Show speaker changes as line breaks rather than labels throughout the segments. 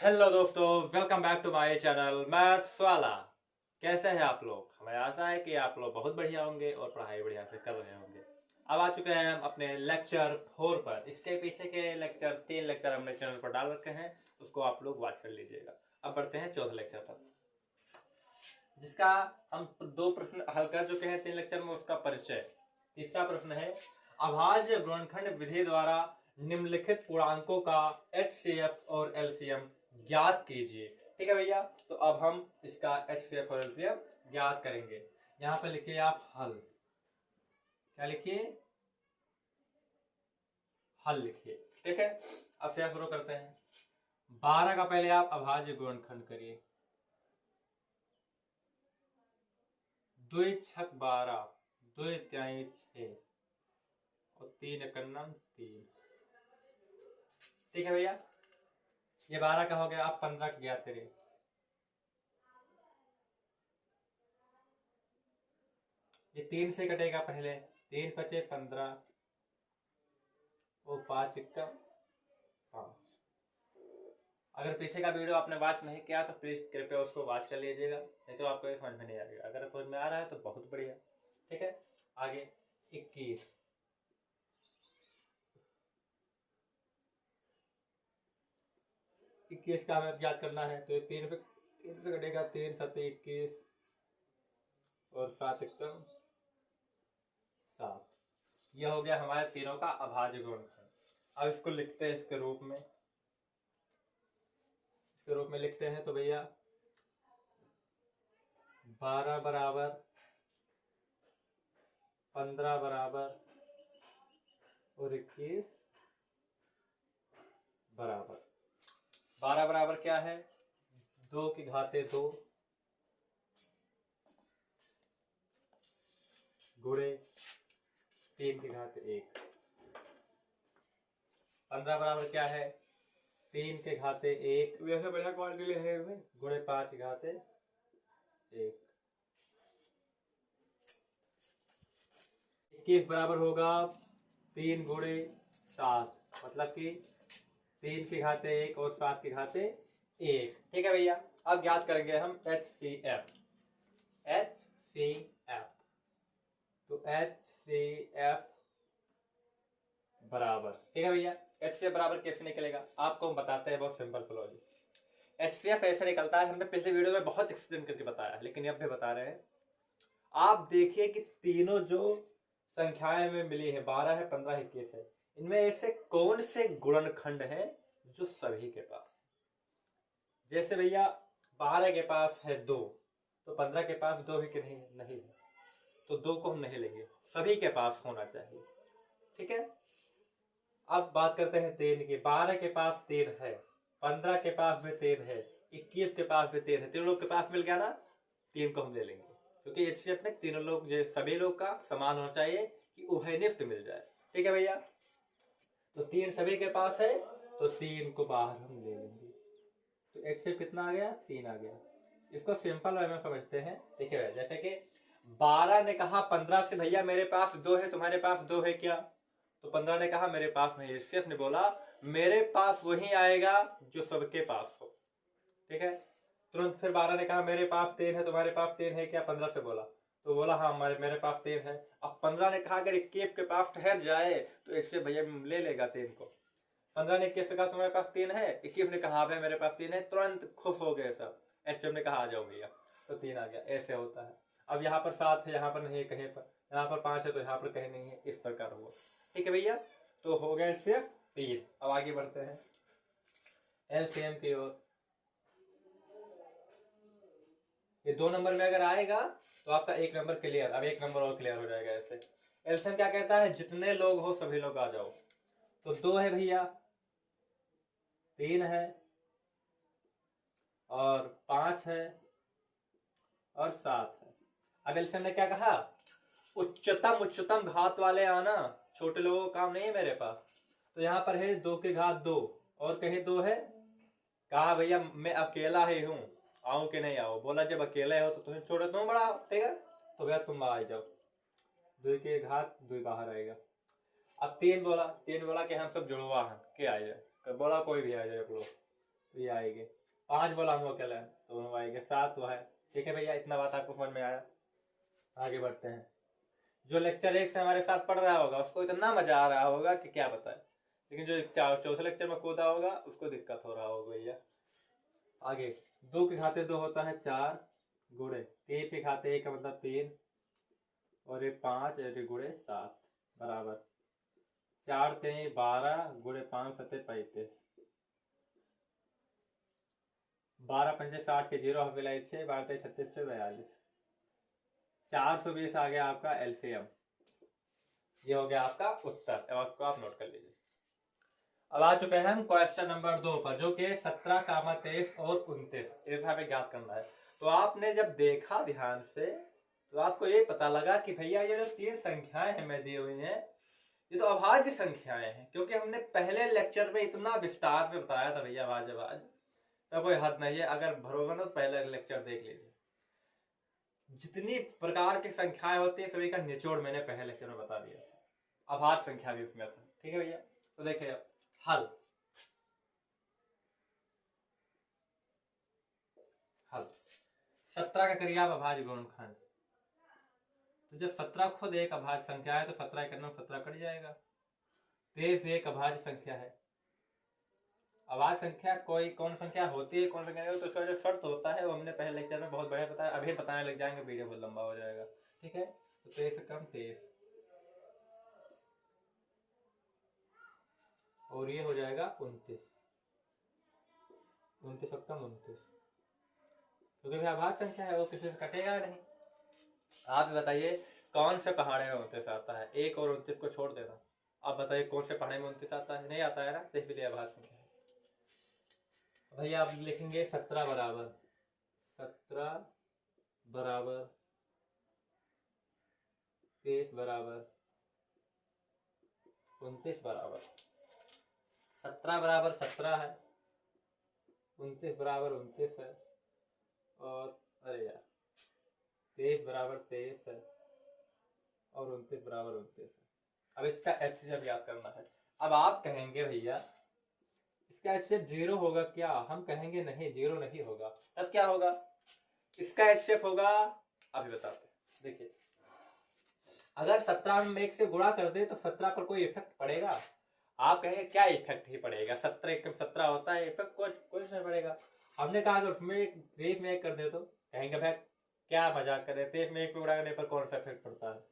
Hello दोस्तों, welcome back to my channel maths वाला। कैसे हैं आप लोग? हमें आशा है कि आप लोग बहुत बढ़िया होंगे और पढ़ाई बढ़िया से कर रहे होंगे। अब आ चुके हैं हम अपने लेक्चर 4 पर। इसके पीछे के लेक्चर 3 लेक्चर हमने चैनल पर डाल रखे हैं, उसको आप लोग वॉच कर लीजिएगा। अब बढ़ते हैं चौथे लेक्चर पर, जिसका हम 2 प्रश्न हल कर चुके हैं 3 लेक्चर में। उसका परिचय। तीसरा प्रश्न है, अभाज्य गुणनखंड विधि द्वारा निम्नलिखित पूर्णांकों का HCF और LCM ज्ञात कीजिए। ठीक है भैया, तो अब हम इसका HCF और LCM ज्ञात करेंगे। यहां पर लिखिए आप हल। क्या लिखिए? हल लिखिए। ठीक है, अब से शुरू करते हैं। 12 का पहले आप अभाज्य गुणनखंड करिए। 2 छक 12, 2 त्याई 6 और 3 एकन्नम 3। ठीक है भैया, ये 12 का हो गया। आप 15 का ज्ञात करिए। ये 3 से कटेगा पहले, 3 बचे 15 और 5 इक्का 5। अगर पीछे का वीडियो आपने वॉच नहीं किया तो प्लीज कृपया उसको वॉच कर लीजिएगा, नहीं तो आपको ये समझ में नहीं आएगा। अगर समझ में आ रहा है तो बहुत बढ़िया। ठीक है, आगे 21। 21 का हमें याद करना है, तो ये 3 से कटेगा। 3 7 21 और 7 एकदम 7। यह हो गया हमारे तीनों का अभाज्य गुणनखंड। अब इसको लिखते हैं इसके रूप में। इसके रूप में लिखते हैं तो भैया 12 बराबर 15 बराबर और 21 बराबर। 12 बराबर क्या है? 2 की घाते 2 गुणे 3 की घाते 1। 15 बराबर क्या है? 3 के घाते 1 वैसे बढ़िया क्वांटिटी है गुणे 5 के घाते 1। 21 बराबर होगा 3 गुणे 7, मतलब कि 3 के घाते 1 और 7 के घाते 1। ठीक है भैया, अब ज्ञात करेंगे हम HCF। तो HCF बराबर, ठीक है भैया, HCF बराबर कैसे निकलेगा आपको हम बताते हैं। बहुत सिंपल लॉजिक। HCF ऐसे निकलता है, हमने पिछले वीडियो में बहुत एक्सप्लेन करके बताया है, लेकिन अब भी बता रहे हैं। आप देखिए कि तीनों जो संख्याएं में मिली है, 12 है, 15 है, 21 है, इनमें ऐसे कौन से गुणनखंड हैं जो सभी के पास। जैसे भैया 12 के पास है 2, तो 15 के पास 2 है कि नहीं? नहीं है, तो 2 को हम नहीं लेंगे, सभी के पास होना चाहिए। ठीक है, अब बात करते हैं 3 की। 12 के पास 3 है, 15 के पास भी 3 है, 21 के पास भी 3 है। तीनों लोग के पास मिल गया ना, 3 को हम ले लेंगे, क्योंकि HCF में तीनों लोग सभी लोग का समान होना चाहिए कि उभयनिष्ठ मिल जाए। ठीक है भैया, तो 3 सभी के पास है, तो 3 को बाहर हम ले लेंगे। तो HCF कितना आ गया? 3 आ गया। इसको सिंपल वे में समझते हैं। देखिए भैया, जैसे कि 12 ने कहा 15 से, भैया मेरे पास 2 है, तुम्हारे पास 2 है क्या? तो 15 ने कहा मेरे पास नहीं है। HCF ने बोला मेरे पास वही आएगा जो सबके पास हो। ठीक है, तुरंत फिर 12 ने कहा मेरे पास 3 है, तुम्हारे पास 3 है क्या? 15 से बोला, तो बोला हाँ मेरे पास 3 है। अब 15 ने कहा अगर 21 के पास ठहर जाए तो HCF भैया ले लेगा 3 को। 15 ने 21 से कहा तुम्हारे पास 3 है, 21 ने कहा हाँ भाई मेरे पास 3 है, तुरंत खुश हो गए सब। HCF ने कहा आ जाओ भैया, तो 3 आ गया। ऐसे होता है। अब यहाँ पर 7 है, यहाँ पर नहीं है कहीं पर, यहाँ पर 5 है तो यहाँ पर कहीं नहीं है, इस प्रकार हुआ। ठीक है भैया, तो हो गया सिर्फ 3। अब आगे बढ़ते हैं LCM की ओर। ये 2 नंबर में अगर आएगा तो आपका 1 नंबर क्लियर। अब 1 नंबर और क्लियर हो जाएगा। ऐसे LCM क्या कहता है? जितने लोग हो सभी लोग आ जाओ। तो 2 है भैया, 3 है और 5 है और 7 है। अब LCM ने क्या कहा? उच्चतम घात वाले आना, छोटे लोगों का काम नहीं है मेरे पास। तो यहाँ पर है 2 की घात 2 और कहीं 2 है। कहा भैया मैं अकेला ही हूं, आऊं कि नहीं आऊं? बोला जब अकेले हो तो तुम्हें छोड़ो, तुम बड़ा हो। ठीक है, तो भैया तुम आ जाओ। 2 की घात 2 बाहर आएगा। अब 3 बोला, 3 बोला कि हम सब जुड़वा हैं, के आ जाए? बोला कोई भी आ जाए लोग। तो ये आएंगे। 5 बोला हम अकेला है, दोनों आएंगे। 7 वो है। ठीक है भैया, इतना बात आपको समझ में आया। आगे बढ़ते हैं। जो लेक्चर 1 से हमारे साथ पढ़ रहा होगा उसको इतना मजा आ रहा होगा कि क्या बताए, लेकिन जो चौथे लेक्चर में कूदा होगा उसको दिक्कत हो रहा होगा भैया। आगे 2 के खाते 2 होता है 4 गुणे 3 के खाते 1 का मतलब 3 और ये 5 गुणे 7 बराबर 4 3 12 गुणे 5 7 35 12 पंजे 60 के 0 मिलाई 6 12 36 से 42 420 आ गया आपका एलसीएम। ये हो गया आपका उत्तर। अब उसको आप नोट कर लीजिए। अब आ चुके हैं हम क्वेश्चन नंबर 2 पर, जो कि 17, 23 और 29 इस हमें ज्ञात करना है। तो आपने जब देखा ध्यान से तो आपको ये पता लगा कि भैया ये जो 3 संख्याएं हमें दी हुई हैं ये तो अभाज्य संख्याएं हैं, क्योंकि हमने पहले लेक्चर में इतना विस्तार से बताया था भैया अभाज्य अभाज्य, तो कोई हद नहीं है। अगर भरोसा ना तो पहले लेक्चर देख लीजिए। जितनी प्रकार की संख्याएं होती है सभी का निचोड़ मैंने पहले लेक्चर में बता दिया। अभाज्य संख्या भी उसमें था। ठीक है भैया, तो देखिए अब हल हल 17 का करिए आप अभाज्य गुणनखंड। तो जब 17 खुद एक अभाज्य संख्या है तो 17 के अंदर 17 कट जाएगा। 23 एक अभाज्य संख्या है। अभाज्य संख्या कोई कौन संख्या होती है कौन संख्या नहीं होती, तो उसका जो शर्त होता है वो हमने पहले लेक्चर में बहुत बढ़िया बताया। अभी बताने लग जाएंगे वीडियो बहुत लंबा हो जाएगा। ठीक है, तो 23 से कम 23 और ये हो जाएगा 29 29 और कम 29, क्योंकि भाई अभाज्य संख्या है वो किसी से कटेगा नहीं। आप बताइए कौन से पहाड़े में 29 आता है? 1 और 29 को छोड़ देना। आप बताइए कौन से पहाड़े में 29 आता है? नहीं आता है ना, तो इसलिए अभाज्य संख्या है। भैया आप लिखेंगे 17 बराबर 23 बराबर 29 बराबर 17 बराबर 17 है, 29 बराबर 29 है, और अरे यार 23 बराबर 23 है और 29 बराबर 29 है। अब इसका एचसीएफ याद करना है। अब आप कहेंगे भैया इसका एचसीएफ 0 होगा क्या? हम कहेंगे नहीं, 0 नहीं होगा। तब क्या होगा? इसका एचसीएफ होगा, अभी बताते हैं। देखिए अगर 17 में 1 से गुणा कर दे तो 17 पर कोई इफेक्ट पड़ेगा? आप कहेंगे क्या इफेक्ट ही पड़ेगा, 17 1 17 होता है, इफेक्ट कुछ नहीं पड़ेगा। हमने कहा अगर उसमें 23 में 1 कर दे तो कहेंगे भाई क्या मजाक कर रहे हैं, 23 में 1 पे गुणा करने पर कौन सा इफेक्ट पड़ता है?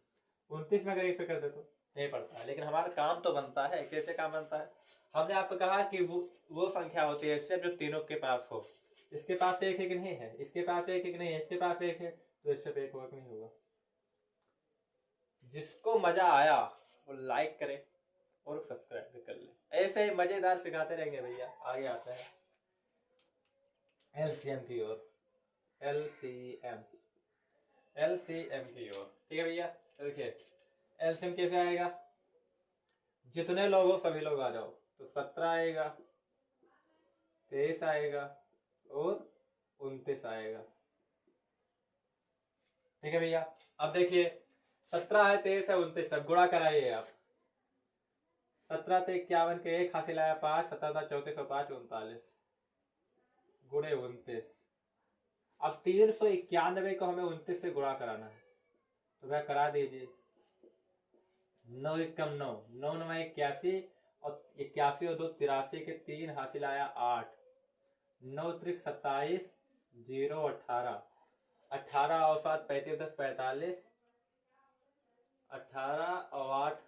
29 में अगर 1 पे कर दे तो नहीं पड़ता है। लेकिन हमारा काम तो बनता है। कैसे काम बनता है? हमने आपको कहा कि वो संख्या होती है इससे जो तीनों के पास हो। इसके पास 1 है कि नहीं है, इसके पास 1 है कि नहीं है, इसके पास 1 है, तो इससे 1 होगा कि नहीं होगा। जिसको मजा आया वो लाइक करे और सब्सक्राइब भी कर ले। ऐसे ही मजेदार सिखाते रहेंगे भैया। आगे आते हैं एलसीएम की ओर। एलसीएम की ओर। ठीक है भैया, देखिए एलसीएम कैसे आएगा? जितने लोग हो सभी लोग आ जाओ। तो 17 आएगा, 23 आएगा और 29 आएगा। ठीक है भैया, अब देखिए 17 है, 23 है, 29 है, गुणा कराइए आप। 17 से 51 के 1 हासिल आया 5, 17 34 और 5 39 गुणे 29। अब 391 को हमें 29 से गुणा कराना है, तो वह करा दीजिए। 9 एकम 9, 9 9 81 और 81 और 2 83 के 3 हासिल आया 8, 9 त्रिक 27 0 18, 18 और 7 35 10 45, 18 और 8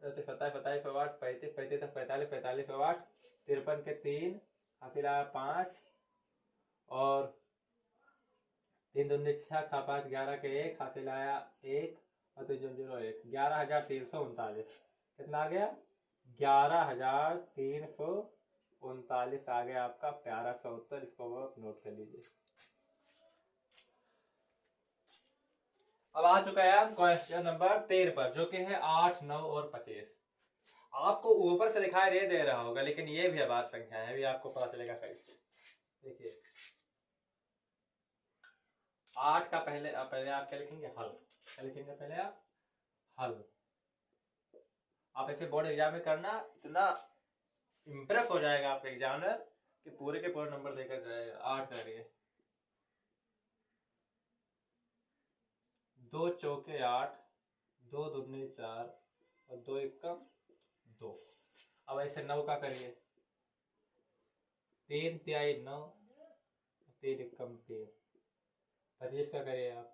27 27 और 8 35 35 10 45 45 और 8 53 के 3 हासिल आया 5 और 3 दूनी 6 6 5 11 के 1 हासिल आया 1 और 3 0 1 11,339। कितना आ गया? 11,339 आ गया आपका प्यारा सा उत्तर। इसको आप नोट कर लीजिए। अब आ चुका है क्वेश्चन नंबर 13 पर, जो कि है 8 9 और 25। आपको ऊपर से दिखाई नहीं दे रहा होगा, लेकिन ये भी अभाज्य संख्या है, भी आपको पता चलेगा कैसे। देखिए 8 का पहले आप क्या लिखेंगे? हल। क्या लिखेंगे पहले आप? हल। आप ऐसे बोर्ड एग्जाम में करना, इतना इम्प्रेस हो जाएगा आपका एग्जामिनर कि पूरे के पूरे नंबर देकर जाएगा। 8 करिए, 2 चौके 8, 2 दूनी 4 और 2 एकम 2। अब ऐसे 9 का करिए, 3 तिहाई 9, 3 एकम 3। 25 का करिए आप,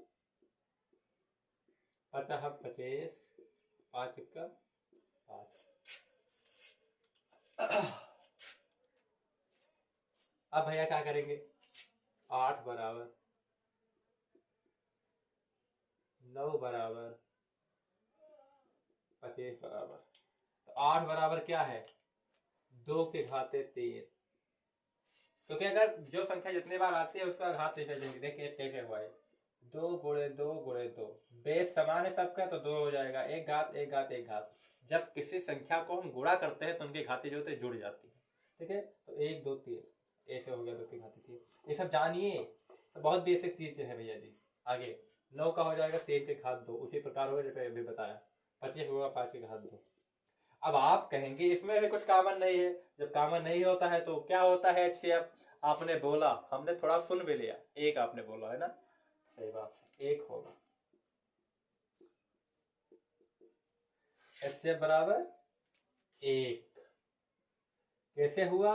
50 25, 5 एकम 5। अब भैया क्या करेंगे, 8 बराबर 9 बराबर 25 बराबर, तो 8 बराबर क्या है, 2 के घाते 3। क्योंकि अगर जो संख्या जितनी बार आती है उसका घात लेकर जाएंगे। देखिए कैसे हुआ है, 2 गुणे 2 गुणे 2, बेस समान है सबका तो 2 हो जाएगा, एक घात एक घात एक घात। जब किसी संख्या को हम गुणा करते हैं तो उनकी घातें जो होती है जुड़ जाती है। ठीक है, तो 1 2 3 ऐसे हो गया, 2 की घातें 3। ये सब जानिए, तो बहुत बेसिक चीज है भैया जी। आगे 9 का हो जाएगा 3 के घात 2, उसी प्रकार होगा जैसे अभी बताया। 25 होगा 5 के घात 2। अब आप कहेंगे इसमें भी कुछ कॉमन नहीं है। जब कॉमन नहीं होता है तो क्या होता है, HCF आपने बोला, हमने थोड़ा सुन भी लिया, एक आपने बोला है ना, सही बात है, 1 होगा। HCF बराबर 1। कैसे हुआ,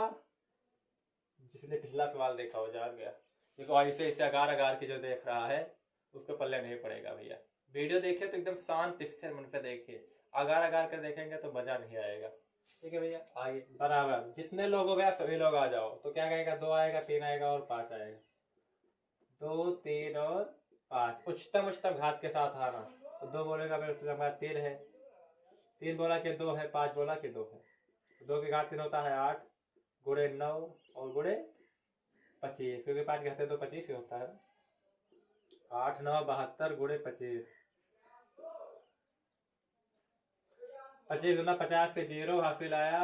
जिसने पिछला सवाल देखा हो जान गया। देखो ऐसे ऐसे अगार अगार की जो देख रहा है उसको पल्ले नहीं पड़ेगा भैया। वीडियो देखिए तो एकदम शांत स्थिर मन से देखिए, अगार अगार कर देखेंगे तो मजा नहीं आएगा। ठीक है भैया, आगे बराबर जितने लोग हो गया सभी लोग आ जाओ। तो क्या कहेगा, 2 आएगा, 3 आएगा और 5 आएगा। 2 3 और 5 उच्चतम उच्चतम घात के साथ आना। तो 2 बोलेगा मेरे उच्चतम घात 3 है, 3 बोला कि 2 है, 5 बोला कि 2 है। तो 2 के घात 3 होता है 8 गुणे 9 और गुणे 25, क्योंकि 5 के घाते तो 25 ही होता है। 8 9 72 गुणे 25, 25 गुना 50 से 0 हासिल आया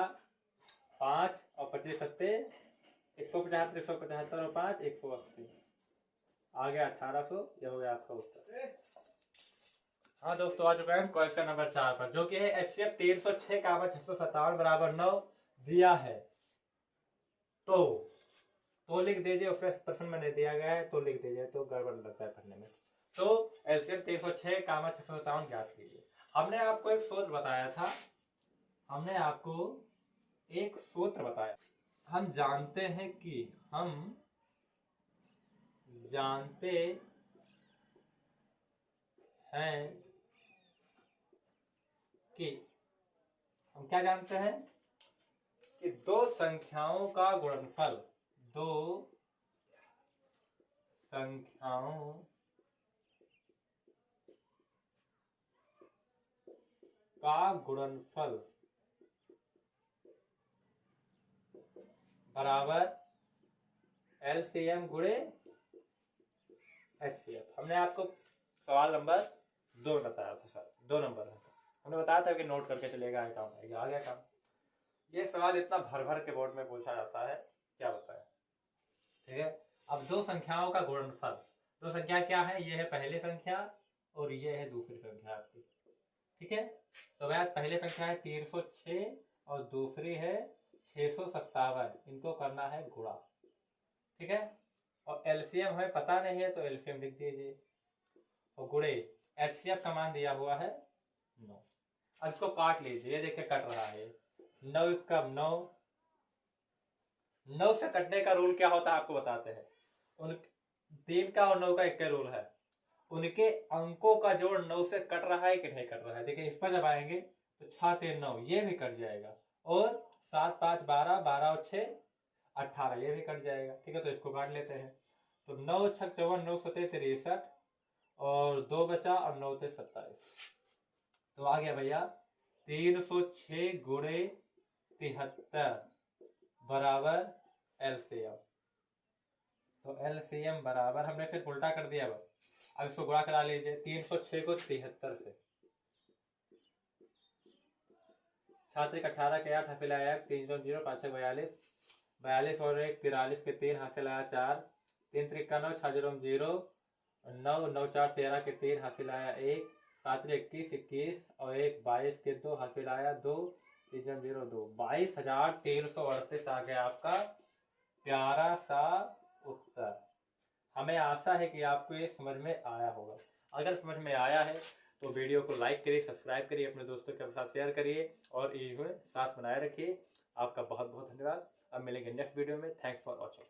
5 और 25 सत्ते 175, 175 और 5 180, आ गया 1800। यह हो गया आपका उत्तर। हाँ दोस्तों, आ चुका है क्वेश्चन नंबर 4 पर, जो कि है HCF 306 का 657 बराबर 9 दिया है। तो लिख दीजिए, उसमें प्रश्न में नहीं दिया गया है तो लिख दीजिए, तो गड़बड़ लगता है पढ़ने में। तो LCM 306 का 657 ज्ञात कीजिए। हमने आपको एक सूत्र बताया था, हमने आपको एक सूत्र बताया। हम जानते हैं कि हम क्या जानते हैं कि दो संख्याओं का गुणनफल, दो संख्याओं का गुणनफल बराबर LCM गुणे HCF। हमने आपको सवाल नंबर 2 बताया था सर, 2 नंबर था, हमने बताया था कि नोट करके चलेगा, काम आएगा, आ गया काम। ये सवाल इतना भर भर के बोर्ड में पूछा जाता है, क्या बताया। ठीक है, अब दो संख्याओं का गुणनफल, दो संख्या क्या है, ये है पहली संख्या और ये है दूसरी संख्या आपकी। ठीक है, तो भैया पहले संख्या है 306 और दूसरी है 657, इनको करना है गुणा। ठीक है, और LCM हमें पता नहीं है तो LCM लिख दीजिए, और गुणे HCF का मान दिया हुआ है 9। अब इसको काट लीजिए, ये देखिए कट रहा है, 9 कम 9। 9 से कटने का रूल क्या होता है आपको बताते हैं। उन 3 का और 9 का एक का रूल है, उनके अंकों का जोड़ 9 से कट रहा है कि नहीं कट रहा है। देखिए इस पर जब आएंगे तो 6 3 9 ये भी कट जाएगा, और 7 5 12, 12 और 6 18 ये भी कट जाएगा। ठीक है, तो इसको काट लेते हैं। तो 9 6 54, 9 7 63 और 2 बचा और 9 3 27। तो आ गया भैया 306 गुणे 73 बराबर LCM। तो LCM बराबर, हमने फिर उल्टा कर दिया। अब इसको गुणा करा लीजिए, 306 को 73 से, 7 18 के 8 हासिल आया 3 2 0 5 6 42, 42 और 1 43 के 3 हासिल आया 4, 3 3 9 6 0 0, 9 9 4 13 के 3 हासिल आया 1, 7 21 21 और 1 22 के 2 हासिल आया 2, 3.02 22,338 आ गया आपका प्यारा सा उत्तर। हमें आशा है कि आपको ये समझ में आया होगा। अगर समझ में आया है तो वीडियो को लाइक करिए, सब्सक्राइब करिए, अपने दोस्तों के साथ शेयर करिए और ये साथ बनाए रखिए। आपका बहुत बहुत धन्यवाद। अब मिलेंगे नेक्स्ट वीडियो में। Thanks for watching.